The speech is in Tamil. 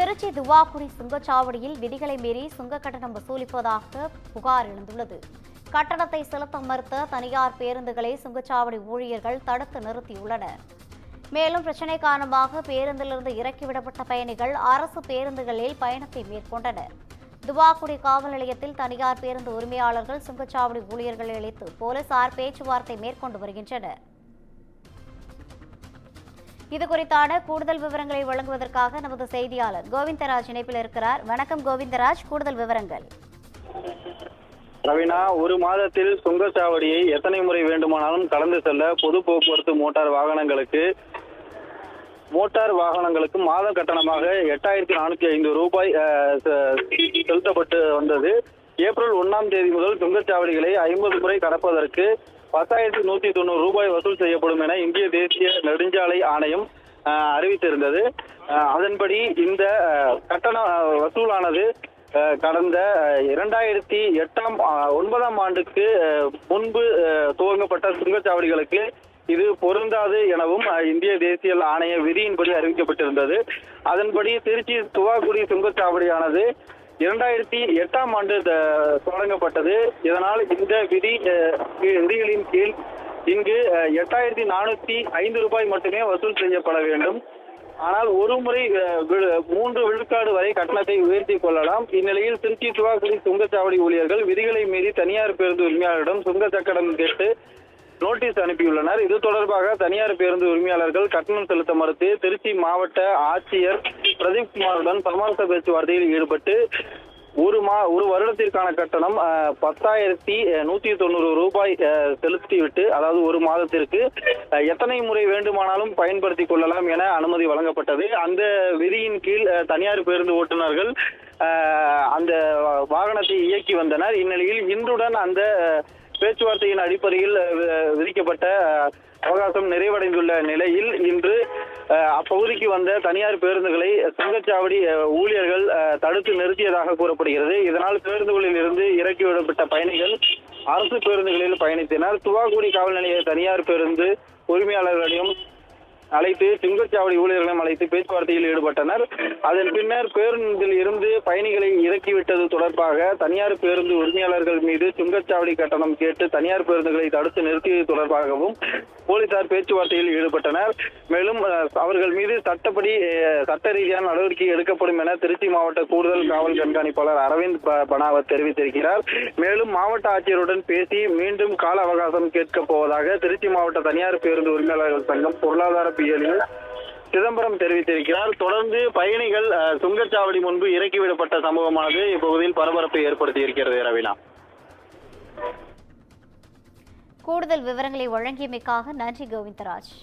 திருச்சி துவாக்குடி சுங்கச்சாவடியில் விதிகளை மீறி சுங்க கட்டணம் வசூலிப்பதாக புகார் எழுந்துள்ளது. கட்டணத்தை செலுத்த மறுத்த தனியார் பேருந்துகளை சுங்கச்சாவடி ஊழியர்கள் தடுத்து நிறுத்தியுள்ளனர். மேலும் பிரச்சினை காரணமாக பேருந்திலிருந்து இறக்கிவிடப்பட்ட பயணிகள் அரசு பேருந்துகளில் பயணத்தை மேற்கொண்டனர். துவாக்குடி காவல் நிலையத்தில் தனியார் பேருந்து உரிமையாளர்கள் சுங்கச்சாவடி ஊழியர்களை அழைத்து போலீசார் பேச்சுவார்த்தை மேற்கொண்டு வருகின்றனர். இதுகுறித்தான கூடுதல் விவரங்களை வழங்குவதற்காக நமது செய்தியாளர் கோவிந்தராஜ் இணைப்பில் இருக்கிறார். வணக்கம் கோவிந்தராஜ், கூடுதல் விவரங்கள். ரவீனா, ஒரு மாதத்தில் சுங்கச்சாவடியை எத்தனை முறை வேண்டுமானாலும் கடந்து செல்ல பொது போக்குவரத்து மோட்டார் வாகனங்களுக்கு மாத கட்டணமாக 8405 ரூபாய் செலுத்தப்பட்டு வந்தது. ஏப்ரல் 1ஆம் தேதி முதல் சுங்கச்சாவடிகளை 50 முறை கடப்பதற்கு 10,190 ரூபாய் வசூல் செய்யப்படும் என இந்திய தேசிய நெடுஞ்சாலை ஆணையம் அறிவித்திருந்தது. அதன்படி இந்த கட்டண வசூலானது கடந்த 2009ஆம் ஆண்டுக்கு முன்பு துவங்கப்பட்ட சுங்கச்சாவடிகளுக்கு இது பொருந்தாது எனவும் இந்திய தேசிய ஆணைய விதியின்படி அறிவிக்கப்பட்டிருந்தது. அதன்படி திருச்சி துவாக்குடி சுங்கச்சாவடியானது 2008ஆம் ஆண்டு தொடங்கப்பட்டது. இதனால் இந்த விதிகளின் கீழ் இங்கு 8,405 ரூபாய் மட்டுமே வசூல் செய்யப்பட வேண்டும். ஆனால் ஒரு முறை 3 விழுக்காடு வரை கட்டணத்தை உயர்த்தி கொள்ளலாம். இந்நிலையில் திருச்சி துவாக்குடி சுங்கச்சாவடி ஊழியர்கள் விதிகளை மீறி தனியார் பேருந்து உரிமையாளரிடம் சுங்க கட்டணம் கேட்டு நோட்டீஸ் அனுப்பியுள்ளனர். இது தொடர்பாக தனியார் பேருந்து உரிமையாளர்கள் கட்டணம் செலுத்த மறுத்து திருச்சி மாவட்ட ஆட்சியர் பிரதீப் குமாருடன் சமரச பேச்சுவார்த்தையில் ஈடுபட்டு ஒரு வருடத்திற்கான கட்டணம் 10,190 ரூபாய் செலுத்திவிட்டு, அதாவது ஒரு மாதத்திற்கு எத்தனை முறை வேண்டுமானாலும் பயன்படுத்திக் கொள்ளலாம் என அனுமதி வழங்கப்பட்டது. அந்த விதியின் கீழ் தனியார் பேருந்து ஓட்டுநர்கள் அந்த வாகனத்தை இயக்கி வந்தனர். இந்நிலையில் இன்றுடன் அந்த பேச்சுவார்த்தையின் அடிப்படையில் விதிக்கப்பட்ட அவகாசம் நிறைவடைந்துள்ள நிலையில் இன்று அப்பகுதிக்கு வந்த தனியார் பேருந்துகளை சுங்கச்சாவடி ஊழியர்கள் தடுத்து நிறுத்தியதாக கூறப்படுகிறது. இதனால் பேருந்துகளில் இருந்து இறக்கிவிடப்பட்ட பயணிகள் அரசு பேருந்துகளில் பயணித்தனர். துவாக்குடி காவல் நிலைய தனியார் பேருந்து உரிமையாளர்களையும் அழைத்து சுங்கச்சாவடி ஊழியர்களையும் அழைத்து பேச்சுவார்த்தையில் ஈடுபட்டனர். அதன் பின்னர் பேருந்தில் இருந்து பயணிகளை இறக்கிவிட்டது தொடர்பாக தனியார் பேருந்து உரிமையாளர்கள் மீது சுங்கச்சாவடி கட்டணம் கேட்டு தனியார் பேருந்துகளை தடுத்து நிறுத்தியது தொடர்பாகவும் போலீசார் பேச்சுவார்த்தையில் ஈடுபட்டனர். மேலும் அவர்கள் மீது சட்ட ரீதியான நடவடிக்கை எடுக்கப்படும் என திருச்சி மாவட்ட கூடுதல் காவல் கண்காணிப்பாளர் அரவிந்த் பனாவத் தெரிவித்திருக்கிறார். மேலும் மாவட்ட ஆட்சியருடன் பேசி மீண்டும் கால அவகாசம் கேட்கப் போவதாக திருச்சி மாவட்ட தனியார் பேருந்து உரிமையாளர்கள் சங்கம் பொருளாதார சிதம்பரம் தெரிவித்திருக்கிறார். தொடர்ந்து பயணிகள் சுங்கச்சாவடி முன்பு இறக்கிவிடப்பட்ட சம்பவமானது இப்பகுதியில் பரபரப்பை ஏற்படுத்தியிருக்கிறது. ரவீனா, கூடுதல் விவரங்களை வழங்கியமைக்காக நன்றி கோவிந்தராஜ்.